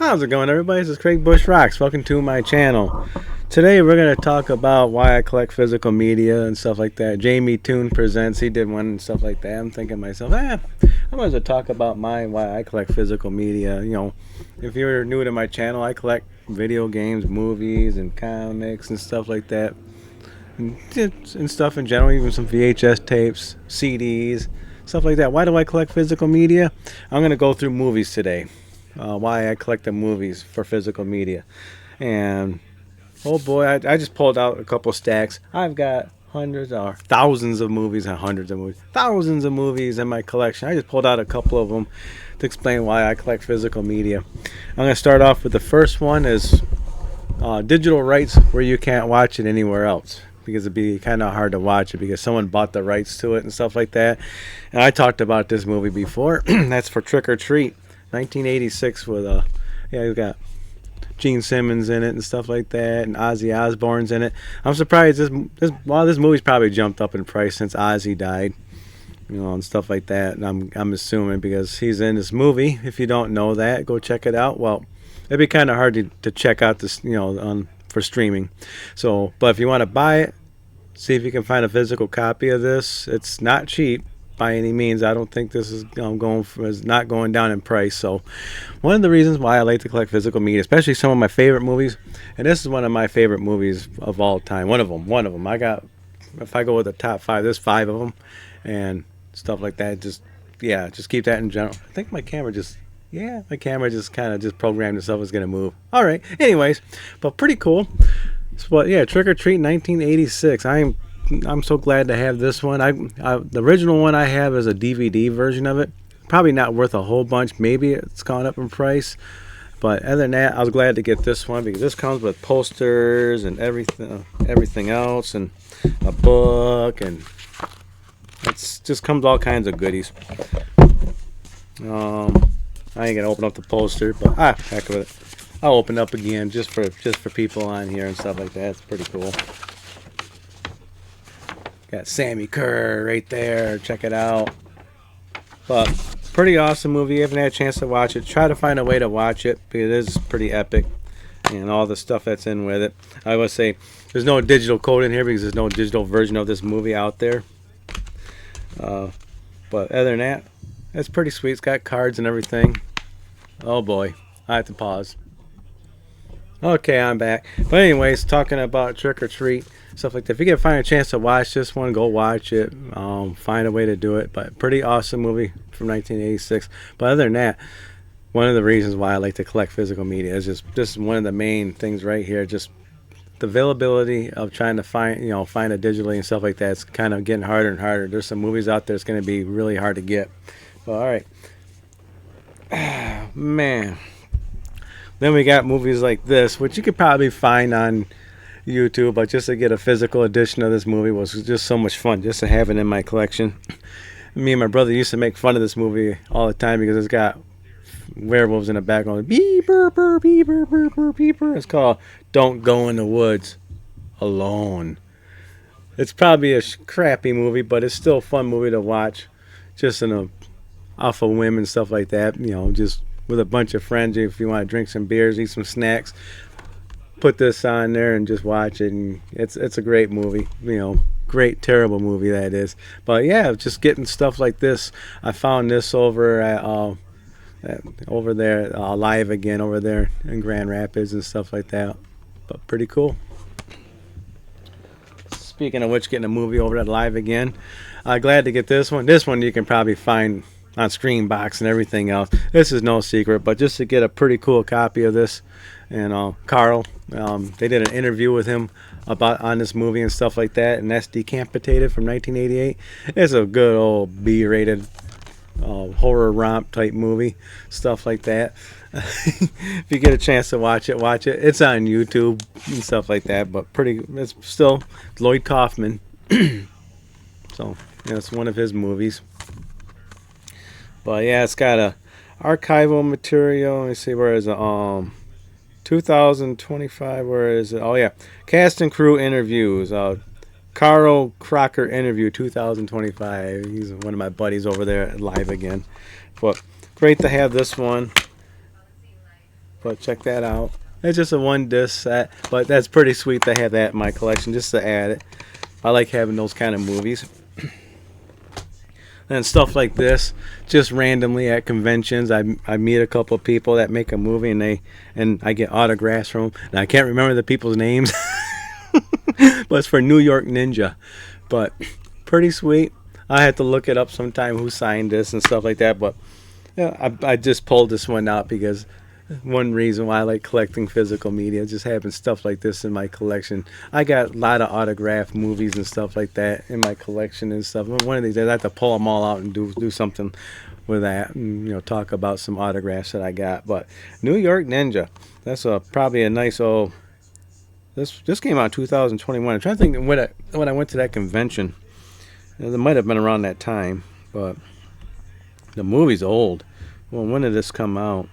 How's it going, everybody? This is Craig Bush Rocks. Welcome to my channel. Today we're going to talk about why I collect physical media and stuff like that. Jamie Toon Presents, he did one and stuff like that. I'm thinking to myself, I might as well talk about why I collect physical media. You know, if you're new to my channel, I collect video games, movies, and comics and stuff like that. And stuff in general, even some VHS tapes, CDs, stuff like that. Why do I collect physical media? I'm going to go through movies today. Why I collect the movies for physical media. And oh boy, I just pulled out a couple stacks. I've got hundreds or thousands of movies and hundreds of movies. Thousands of movies in my collection. I just pulled out a couple of them to explain why I collect physical media. I'm going to start off with the first one is digital rights where you can't watch it anywhere else. Because it'd be kind of hard to watch it because someone bought the rights to it and stuff like that. And I talked about this movie before. That's for Trick or Treat. 1986 with you got Gene Simmons in it and stuff like that, and Ozzy Osbourne's in it. I'm surprised this movie's probably jumped up in price since Ozzy died, you know, and stuff like that. And I'm assuming because he's in this movie. If you don't know that, go check it out. Well, it'd be kind of hard to check out this, you know, for streaming. So, but if you want to buy it, see if you can find a physical copy of this. It's not cheap by any means. I don't think this is not going down in price. So one of the reasons why I like to collect physical media, especially some of my favorite movies, and this is one of my favorite movies of all time. One of them. I got, if I go with the top 5, there's 5 of them and stuff like that. Just keep that in general. I think my camera just kind of just programmed itself is going to move. All right. Anyways, but pretty cool. But yeah, Trick or Treat 1986. I'm so glad to have this one. The original one I have is a DVD version of it. Probably not worth a whole bunch. Maybe it's gone up in price. But other than that, I was glad to get this one because this comes with posters and everything else, and a book, and it's just comes all kinds of goodies. I ain't gonna open up the poster, but heck with it. I'll open up again just for people on here and stuff like that. It's pretty cool. Got Sammy Kerr right there. Check it out. But pretty awesome movie. If you haven't had a chance to watch it, try to find a way to watch it because it is pretty epic. And all the stuff that's in with it. I would say there's no digital code in here because there's no digital version of this movie out there. But other than that, it's pretty sweet. It's got cards and everything. Oh boy. I have to pause. Okay, I'm back. But anyways, talking about Trick or Treat, stuff like that. If you can find a chance to watch this one, go watch it. Find a way to do it. But pretty awesome movie from 1986. But other than that, one of the reasons why I like to collect physical media is just one of the main things right here. Just the availability of trying to find it digitally and stuff like that. It's kind of getting harder and harder. There's some movies out there that's going to be really hard to get. But all right. Man. Then we got movies like this, which you could probably find on YouTube, but just to get a physical edition of this movie was just so much fun, just to have it in my collection. Me and my brother used to make fun of this movie all the time because it's got werewolves in the background. Beeper, beeper, beeper, beeper. It's called Don't Go in the Woods Alone. It's probably a crappy movie, but it's still a fun movie to watch, just off a whim and stuff like that, you know, just with a bunch of friends. If you want to drink some beers, eat some snacks, put this on there and just watch it. And it's a great movie, you know, great terrible movie that is. But yeah, just getting stuff like this. I found this over at over there Live Again over there in Grand Rapids and stuff like that. But pretty cool. Speaking of which, getting a movie over at Live Again. Glad to get this one. This one you can probably find on Screenbox and everything else. This is no secret, but just to get a pretty cool copy of this. And Carl, they did an interview with him on this movie and stuff like that, and that's Decapitated from 1988. It's a good old B-rated horror romp type movie, stuff like that. If you get a chance to watch it, watch it. It's on YouTube and stuff like that, but it's still Lloyd Kaufman. So it's one of his movies. But yeah, it's got a archival material. Let me see, where is it? 2025. Where is it? Oh yeah, cast and crew interviews. Carl Crocker interview 2025. He's one of my buddies over there at Live Again. But great to have this one. But check that out. It's just a one disc set, but that's pretty sweet to have that in my collection just to add it. I like having those kind of movies. And stuff like this, just randomly at conventions, I meet a couple of people that make a movie, and I get autographs from them. And I can't remember the people's names, but it's for New York Ninja. But pretty sweet. I had to look it up sometime who signed this and stuff like that. But yeah, I just pulled this one out because one reason why I like collecting physical media, just having stuff like this in my collection. I got a lot of autographed movies and stuff like that in my collection and stuff. One of these days I have to pull them all out and do something with that, and talk about some autographs that I got. But New York Ninja, that's probably a nice old. This came out in 2021. I'm trying to think when I went to that convention. It might have been around that time, but the movie's old. Well, when did this come out?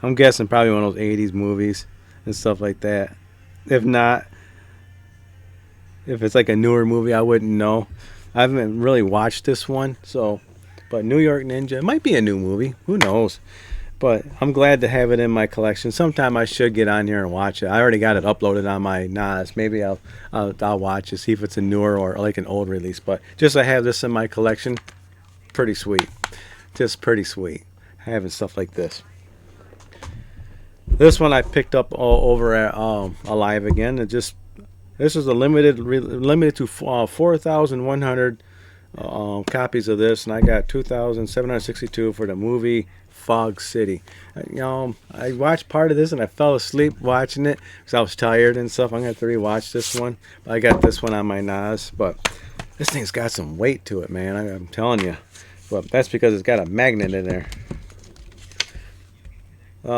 I'm guessing probably one of those 80s movies and stuff like that. If not, if it's like a newer movie, I wouldn't know. I haven't really watched this one, but New York Ninja, it might be a new movie. Who knows? But I'm glad to have it in my collection. Sometime I should get on here and watch it. I already got it uploaded on my NAS. Maybe I'll watch it, see if it's a newer or like an old release. But just to have this in my collection, pretty sweet. Just pretty sweet. Having stuff like this. This one I picked up all over at Alive Again. This is a limited to 4,100 copies of this, and I got 2,762 for the movie Fog City. I watched part of this and I fell asleep watching it because I was tired and stuff. I'm gonna have to rewatch this one. But I got this one on my NAS, but this thing's got some weight to it, man. I'm telling you. But that's because it's got a magnet in there.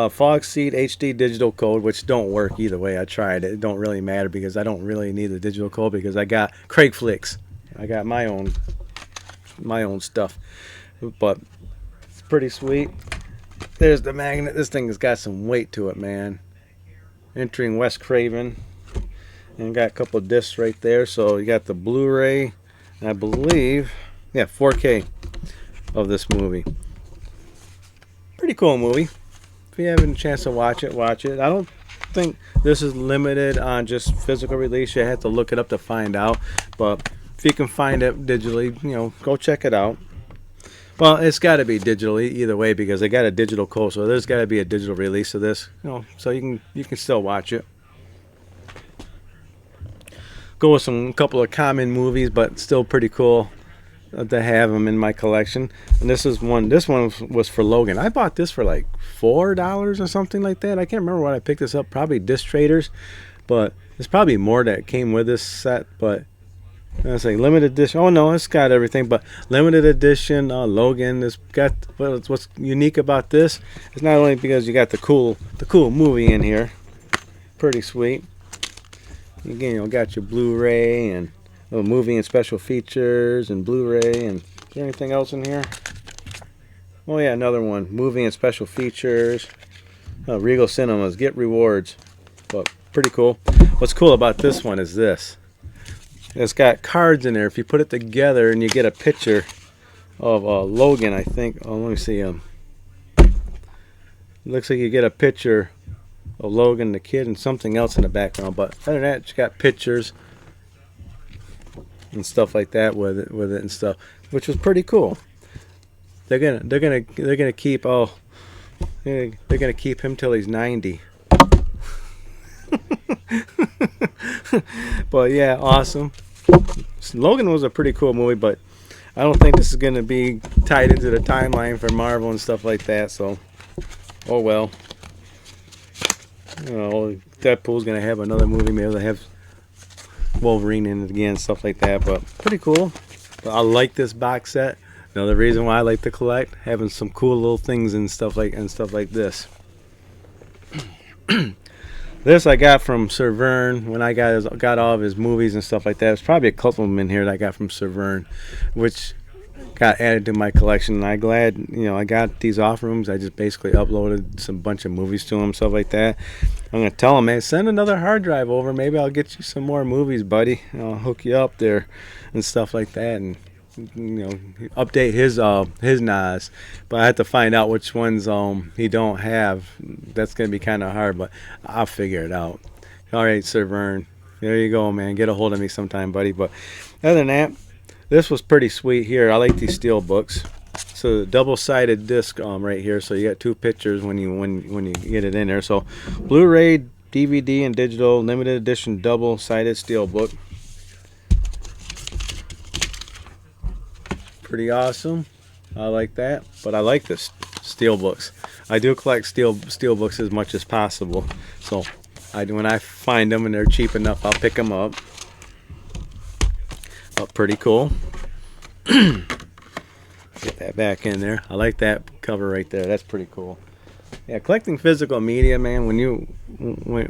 Fog Seed HD digital code, which don't work either way. I tried it. It don't really matter because I don't really need the digital code because I got Craig Flicks. I got my own stuff. But it's pretty sweet. There's the magnet. This thing has got some weight to it, man. Entering Wes Craven. And got a couple of discs right there. So you got the Blu-ray, I believe, 4K of this movie. Pretty cool movie. If you haven't a chance to watch it, watch it. I don't think this is limited on just physical release. You have to look it up to find out. But if you can find it digitally, go check it out. Well, it's got to be digitally either way because they got a digital code, so there's got to be a digital release of this, so you can still watch it. Go with a couple of common movies, but still pretty cool to have them in my collection. And this one was for Logan. I bought this for like $4 or something like that. I can't remember what I picked this up. Probably Disc Traders, but there's probably more that came with this set. But it's like limited edition. Oh no, it's got everything. But limited edition Logan. It's got what's unique about this. It's not only because you got the cool movie in here. Pretty sweet. Again, got your Blu-ray and movie and special features and Blu-ray. And is there anything else in here? Oh yeah, another one. Movie and special features. Regal Cinemas. Get rewards. But pretty cool. What's cool about this one is this. It's got cards in there. If you put it together and you get a picture of Logan, I think. Oh, let me see him. Looks like you get a picture of Logan the kid and something else in the background. But other than that, it's got pictures and stuff like that with it and stuff, which was pretty cool. They're gonna keep they're gonna keep him till he's 90. But yeah, awesome. Logan was a pretty cool movie, but I don't think this is gonna be tied into the timeline for Marvel and stuff like that. So, oh well. Deadpool's gonna have another movie. Maybe they'll have Wolverine in it again, stuff like that. But pretty cool. But I like this box set. Another reason why I like to collect, having some cool little things and stuff like this. This I got from Sir Vern when I got all of his movies and stuff like that. There's probably a couple of them in here that I got from Sir Vern, which got added to my collection. And I'm glad, I got these off rooms. I just basically uploaded some bunch of movies to him, stuff like that. I'm gonna tell him, man, send another hard drive over. Maybe I'll get you some more movies, buddy. I'll hook you up there and stuff like that. And update his NAS, but I have to find out which ones he don't have. That's gonna be kind of hard, but I'll figure it out. All right, Sir Vern, there you go, man. Get a hold of me sometime, buddy. But other than that, this was pretty sweet here. I like these steel books. So double-sided disc right here. So you got two pictures when you get it in there. So Blu-ray, DVD, and digital limited edition double-sided steel book. Pretty awesome. I like that. But I like this steel books. I do collect steel books as much as possible. So when I find them and they're cheap enough, I'll pick them up. But pretty cool. Get that back in there. I like that cover right there. That's pretty cool. Yeah, collecting physical media, man.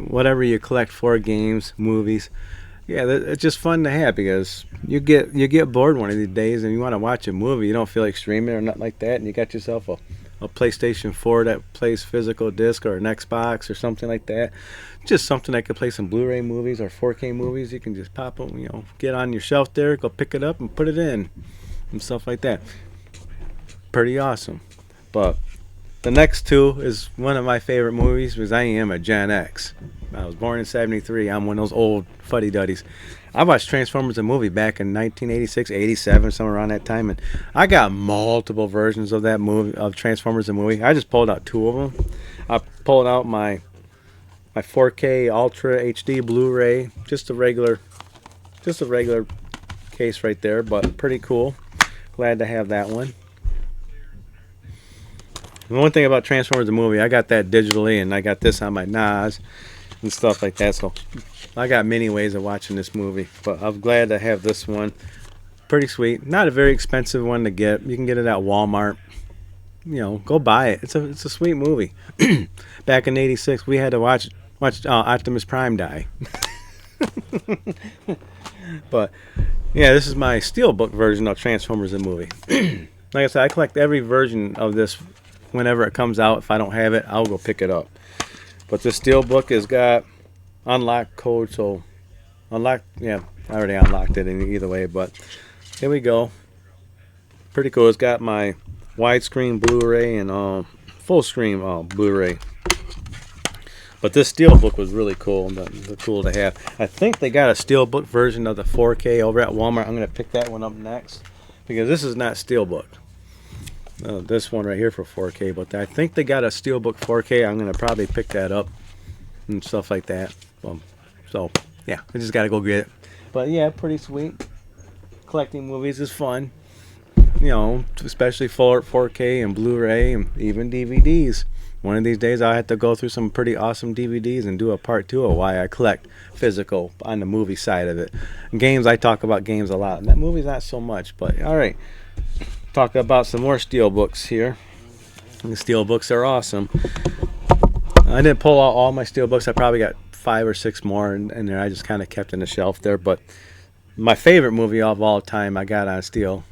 Whatever you collect for, games, movies, yeah, it's just fun to have, because you get bored one of these days and you want to watch a movie. You don't feel like streaming or nothing like that, and you got yourself a PlayStation 4 that plays physical disc, or an Xbox or something like that. Just something that could play some Blu-ray movies or 4K movies. You can just pop them, get on your shelf there, go pick it up and put it in and stuff like that. Pretty awesome. But the next two is one of my favorite movies, because I am a Gen X. I was born in '73. I'm one of those old fuddy-duddies. I watched Transformers the movie back in 1986, 87, somewhere around that time, and I got multiple versions of that movie, of Transformers the movie. I just pulled out two of them. I pulled out my 4K Ultra HD Blu-ray, just a regular case right there, but pretty cool. Glad to have that one. The one thing about Transformers the movie, I got that digitally, and I got this on my NAS and stuff like that. So I got many ways of watching this movie, but I'm glad to have this one. Pretty sweet. Not a very expensive one to get. You can get it at Walmart. Go buy it. It's a sweet movie. Back in '86, we had to watch Optimus Prime die. But yeah, this is my steelbook version of Transformers the movie. Like I said, I collect every version of this. Whenever it comes out, if I don't have it, I'll go pick it up. But this steelbook has got unlock code, so yeah, I already unlocked it in either way, but here we go. Pretty cool. It's got my widescreen Blu-ray and full screen Blu-ray. But this steelbook was really cool. Cool to have. I think they got a steelbook version of the 4K over at Walmart. I'm gonna pick that one up next, because this is not steelbook. This one right here for 4K, but I think they got a steelbook 4K. I'm gonna probably pick that up and stuff like that. So yeah, I just gotta go get it. But yeah, pretty sweet. Collecting movies is fun, especially for 4K and Blu-ray and even DVDs. One of these days I'll have to go through some pretty awesome DVDs and do a part 2 of why I collect physical on the movie side of it. Games, I talk about games a lot, and that movie's not so much. But all right. Talk about some more steel books here. The steel books are awesome. I didn't pull out all my steel books. I probably got 5 or 6 more in there. I just kind of kept in the shelf there. But my favorite movie of all time I got on steel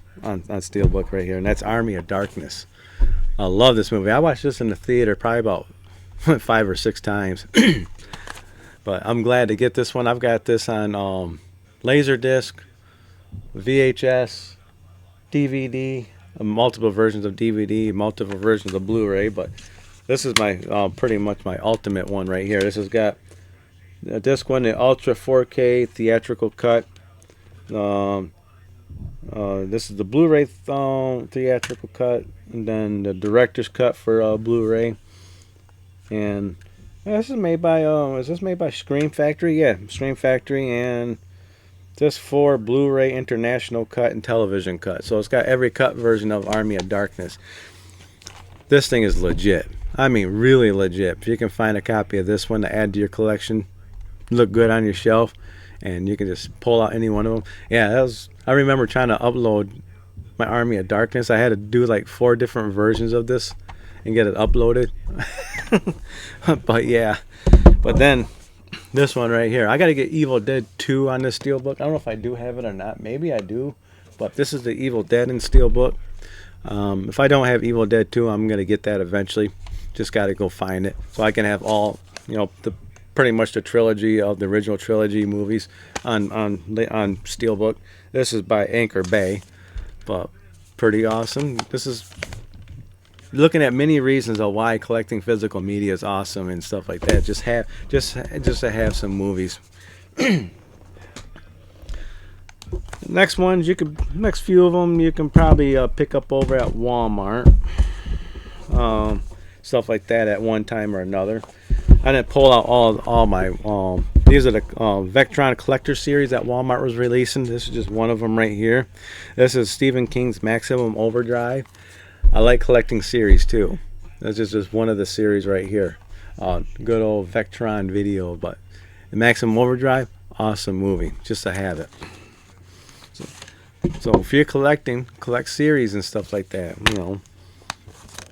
book right here, and that's Army of Darkness. I love this movie. I watched this in the theater probably about 5 or 6 times. But I'm glad to get this one. I've got this on Laserdisc, VHS, DVD, multiple versions of DVD, multiple versions of Blu-ray, but this is my pretty much my ultimate one right here. This has got disc 1, the Ultra 4K theatrical cut. This is the Blu-ray theatrical cut, and then the director's cut for Blu-ray. And this is made by is this made by Scream Factory? Yeah, Scream Factory, and this for Blu-ray international cut and television cut. So it's got every cut version of Army of Darkness. This thing is legit. I mean, really legit. If you can find a copy of this one to add to your collection, look good on your shelf, and you can just pull out any one of them. Yeah, I remember trying to upload my Army of Darkness. I had to do like 4 different versions of this and get it uploaded. But yeah, but then this one right here, I got to get Evil Dead 2 on this steelbook. I don't know if I do have it or not. Maybe I do, but this is the Evil Dead in steelbook. If I don't have Evil Dead 2, I'm going to get that eventually. Just got to go find it so I can have all, pretty much the trilogy of the original trilogy movies on steelbook. This is by Anchor Bay. but pretty awesome. This is looking at many reasons of why collecting physical media is awesome and stuff like that. Just to have some movies. Next ones, next few of them you can probably pick up over at Walmart. Stuff like that at one time or another. I didn't pull out all my. These are the Vectron Collector series that Walmart was releasing. This is just one of them right here. This is Stephen King's Maximum Overdrive. I like collecting series too. This is just one of the series right here. Good old Vectron video, but the Maximum Overdrive, awesome movie. Just to have it. So if you're collect series and stuff like that, you know,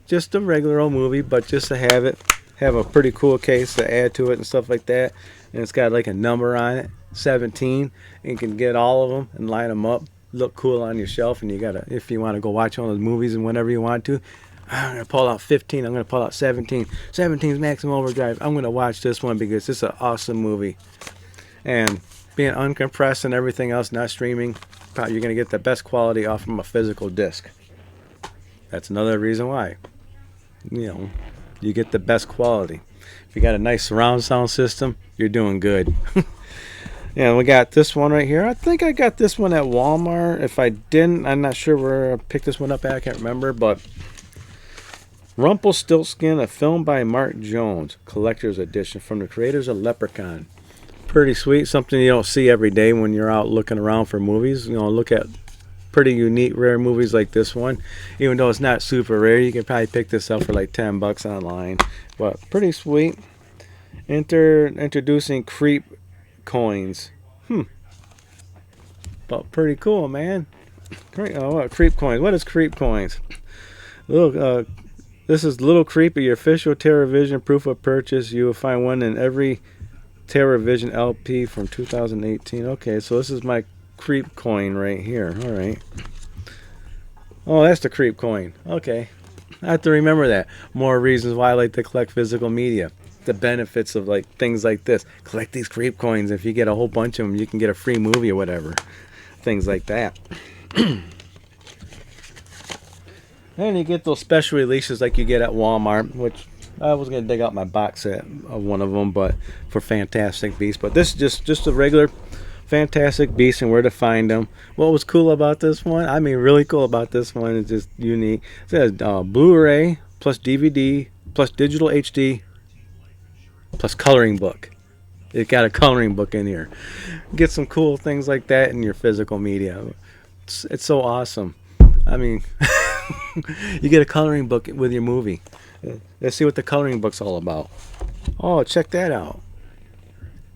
just a regular old movie, but just to have it, have a pretty cool case to add to it and stuff like that. And it's got like a number on it, 17. And you can get all of them and line them up, look cool on your shelf. And you gotta, if you want to go watch all those movies and whenever you want to, I'm gonna pull out 15. I'm gonna pull out 17. 17's Maximum Overdrive. I'm gonna watch this one because it's an awesome movie. And being uncompressed and everything else, not streaming, probably you're gonna get the best quality off from a physical disc. That's another reason why. You know, you get the best quality. If you got a nice surround sound system, you're doing good. Yeah, we got this one right here. I think I got this one at Walmart. If I didn't, I'm not sure where I picked this one up at. I can't remember, but Rumpelstiltskin, a film by Mark Jones, collector's edition from the creators of Leprechaun. Pretty sweet, something you don't see every day when you're out looking around for movies. You know, look at pretty unique, rare movies like this one. Even though it's not super rare, you can probably pick this up for like $10 online. But pretty sweet. Introducing Creep Coins. But pretty cool, man. What Creep Coins? What is Creep Coins? This is Little Creepy, your official TerraVision proof of purchase. You will find one in every TerraVision LP from 2018. Okay, so this is my Creep Coin right here. All right. Oh, that's the Creep Coin. Okay. I have to remember that. More reasons why I like to collect physical media. The benefits of like things like this. Collect these Creep Coins. If you get a whole bunch of them, you can get a free movie or whatever. Things like that. And you get those special releases like you get at Walmart, which I was going to dig out my box set of one of them, but for Fantastic Beasts. But this is just a regular Fantastic Beasts and where to find them. What was cool about this one, I mean really cool about this one, is just unique. It says Blu-ray plus DVD plus digital HD plus coloring book. It got a coloring book in here. Get some cool things like that in your physical media. It's so awesome. I mean, you get a coloring book with your movie. Let's see what the coloring book's all about. Oh, check that out.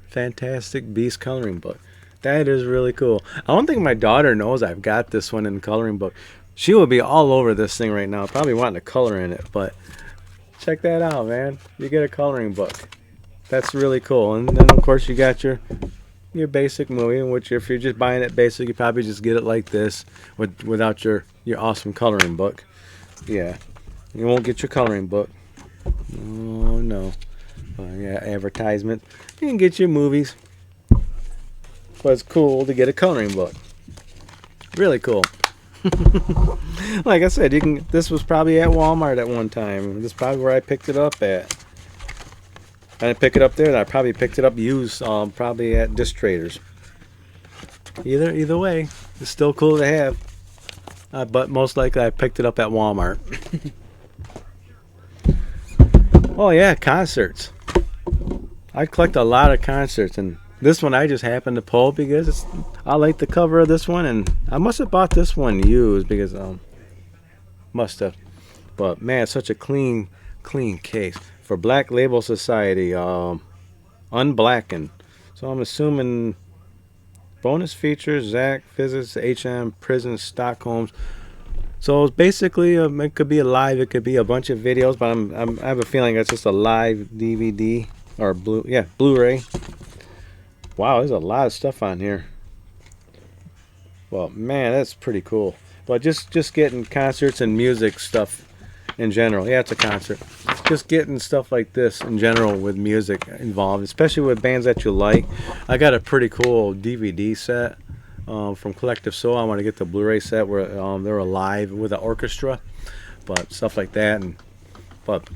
Fantastic Beast coloring book. That is really cool. I don't think my daughter knows I've got this one in the coloring book. She will be all over this thing right now, probably wanting to color in it, but check that out, man. You get a coloring book. That's really cool. And then of course you got your basic movie, which if you're just buying it basic, you probably just get it like this without your awesome coloring book. Yeah. You won't get your coloring book. Oh no. Yeah, advertisement. You can get your movies. But it's cool to get a coloring book. Really cool. Like I said, this was probably at Walmart at one time. This is probably where I picked it up at. I didn't pick it up there. I probably picked it up used, probably at Disc Traders. Either way, it's still cool to have. But most likely I picked it up at Walmart. Oh yeah, concerts. I collect a lot of concerts, and this one I just happened to pull because I like the cover of this one, and I must have bought this one used because must have. But man, it's such a clean case for Black Label Society, unblackened. So I'm assuming bonus features: Zach, Physics, HM, Prison, Stockholm. So it's basically it could be a live, it could be a bunch of videos, but I have a feeling it's just a live DVD or Blu-ray. Wow, there's a lot of stuff on here. Well, man, that's pretty cool. But just getting concerts and music stuff in general. Yeah, it's a concert. Just getting stuff like this in general with music involved, especially with bands that you like. I got a pretty cool DVD set from Collective Soul. I want to get the Blu-ray set where they're alive with an orchestra, but stuff like that. And but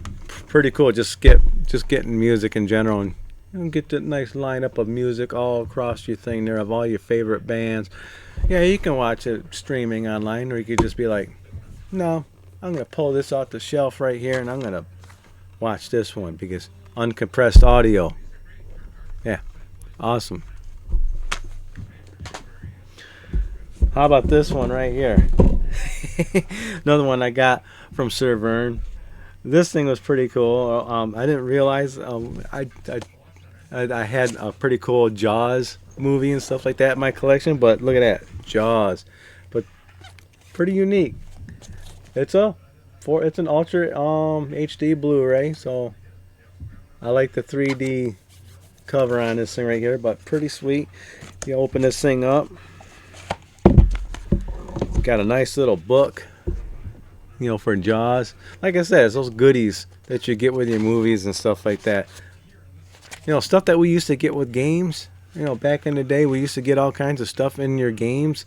pretty cool. Just getting music in general, and get the nice lineup of music all across your thing there of all your favorite bands. Yeah, you can watch it streaming online, or you could just be like, no, I'm gonna pull this off the shelf right here, and I'm gonna watch this one because uncompressed audio. Yeah, awesome. How about this one right here? Another one I got from Sir Vern. This thing was pretty cool. I didn't realize I had a pretty cool Jaws movie and stuff like that in my collection, but look at that, Jaws. But pretty unique. It's an Ultra HD Blu-ray, so I like the 3D cover on this thing right here, but pretty sweet. You open this thing up, got a nice little book, for Jaws. Like I said, it's those goodies that you get with your movies and stuff like that. Stuff that we used to get with games. Back in the day, we used to get all kinds of stuff in your games.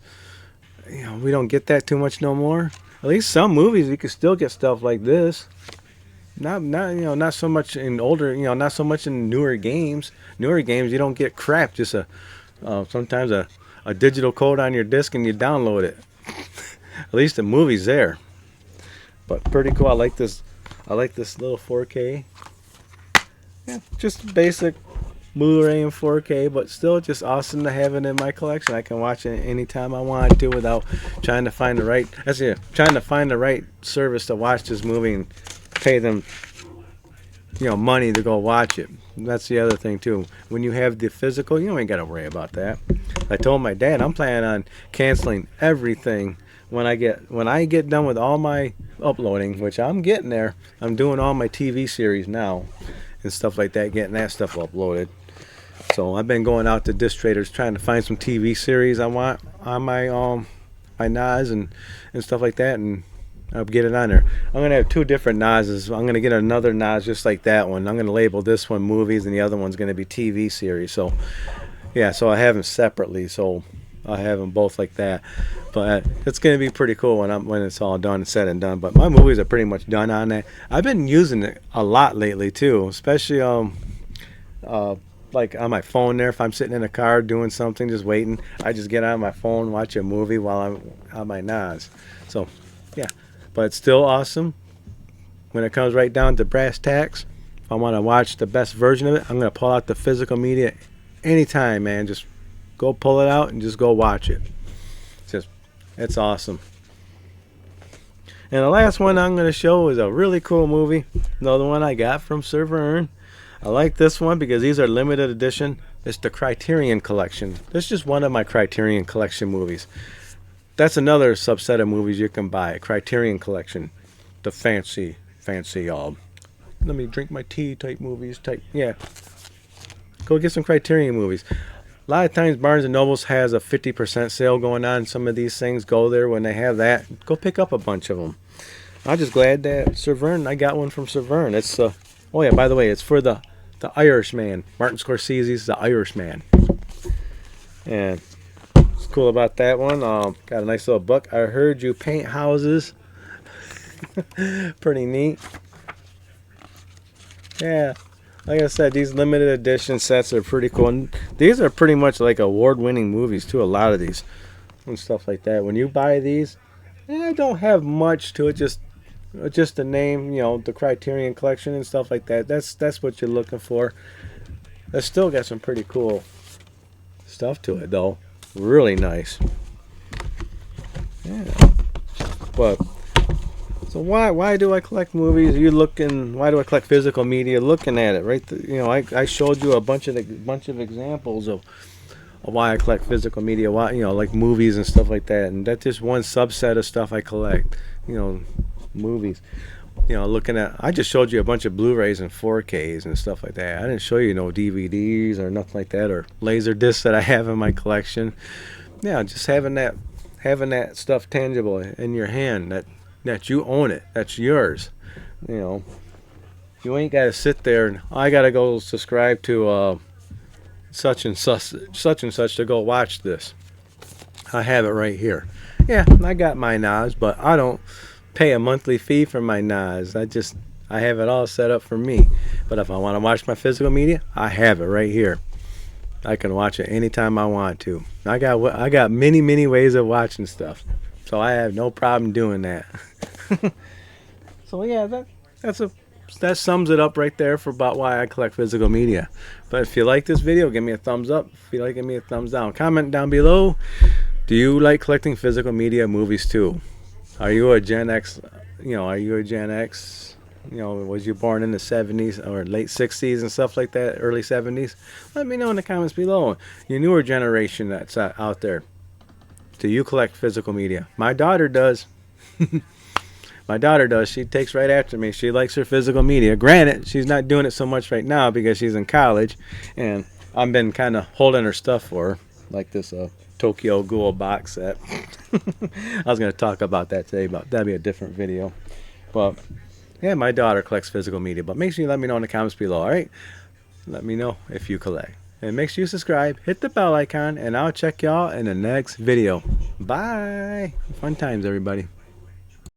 We don't get that too much no more. At least some movies, you can still get stuff like this. Not so much in older, not so much in newer games. Newer games, you don't get crap. Just sometimes a digital code on your disc and you download it. At least the movie's there. But pretty cool. I like this little 4K. Yeah, just basic Blu-ray in 4K, but still just awesome to have it in my collection. I can watch it anytime I want to without trying to find the right service to watch this movie and pay them money to go watch it. That's the other thing too. When you have the physical, you ain't got to worry about that. I told my dad I'm planning on canceling everything when I get done with all my uploading, which I'm getting there. I'm doing all my TV series now and stuff like that, getting that stuff uploaded. So I've been going out to disc traders trying to find some TV series I want on my NAS and stuff like that, and I'll get it on there. I'm gonna have two different NASs. I'm gonna get another NAS just like that one. I'm gonna label this one movies and the other one's gonna be TV series. So yeah, so I have them separately. So I have them both like that. But it's gonna be pretty cool when it's all done and said and done. But my movies are pretty much done on that. I've been using it a lot lately too, especially like on my phone there. If I'm sitting in a car doing something, just waiting, I just get on my phone, watch a movie while I'm on my NAS. So yeah, but it's still awesome. When it comes right down to brass tacks, if I want to watch the best version of it, I'm gonna pull out the physical media anytime, man. Just go pull it out and just go watch it. It's awesome. And the last one I'm going to show is a really cool movie. Another one I got from Sir Vern. I like this one because these are limited edition. It's the Criterion Collection. This is just one of my Criterion Collection movies. That's another subset of movies you can buy. Criterion Collection. The fancy, let me drink my tea type movies. Yeah. Go get some Criterion movies. A lot of times Barnes & Noble has a 50% sale going on. Some of these things, go there when they have that. Go pick up a bunch of them. I'm just glad that Sir Vern, I got one from Sir Vern. It's oh yeah, by the way, it's for the Irishman. Martin Scorsese's The Irishman. And what's cool about that one, got a nice little book. I Heard You Paint Houses. Pretty neat. Yeah. Like I said, these limited edition sets are pretty cool. And these are pretty much like award-winning movies too, a lot of these and stuff like that. When you buy these, I don't have much to it, just the name, the Criterion Collection and stuff like that. That's what you're looking for. It's still got some pretty cool stuff to it though. Really nice. Yeah. But so why do I collect movies? Why do I collect physical media? Looking at it, right? I showed you a bunch of examples of why I collect physical media. Why, like movies and stuff like that. And that's just one subset of stuff I collect. Movies. I just showed you a bunch of Blu-rays and 4Ks and stuff like that. I didn't show you no DVDs or nothing like that, or laser discs that I have in my collection. Yeah, just having that stuff tangible in your hand, that you own it, that's yours. You ain't got to sit there and I got to go subscribe to such and such to go watch this. I have it right here. Yeah, I got my NAS, but I don't pay a monthly fee for my NAS. I have it all set up for me. But if I want to watch my physical media, I have it right here. I can watch it anytime I want to. I got many ways of watching stuff, so I have no problem doing that. So yeah, that's a that sums it up right there for about why I collect physical media. But if you like this video, give me a thumbs up. If you like, give me a thumbs down. Comment down below. Do you like collecting physical media movies too? Are you a Gen X? Are you a Gen X? Was you born in the 70s or late 60s and stuff like that, early 70s? Let me know in the comments below. Your newer generation that's out there. Do you collect physical media? My daughter does. My daughter does. She takes right after me. She likes her physical media. Granted, she's not doing it so much right now because she's in college, and I've been kind of holding her stuff for her, like this Tokyo Ghoul box set. I was going to talk about that today, but that'd be a different video. But yeah, my daughter collects physical media. But make sure you let me know in the comments below, all right? Let me know if you collect. And make sure you subscribe, hit the bell icon, and I'll check y'all in the next video. Bye. Fun times, everybody.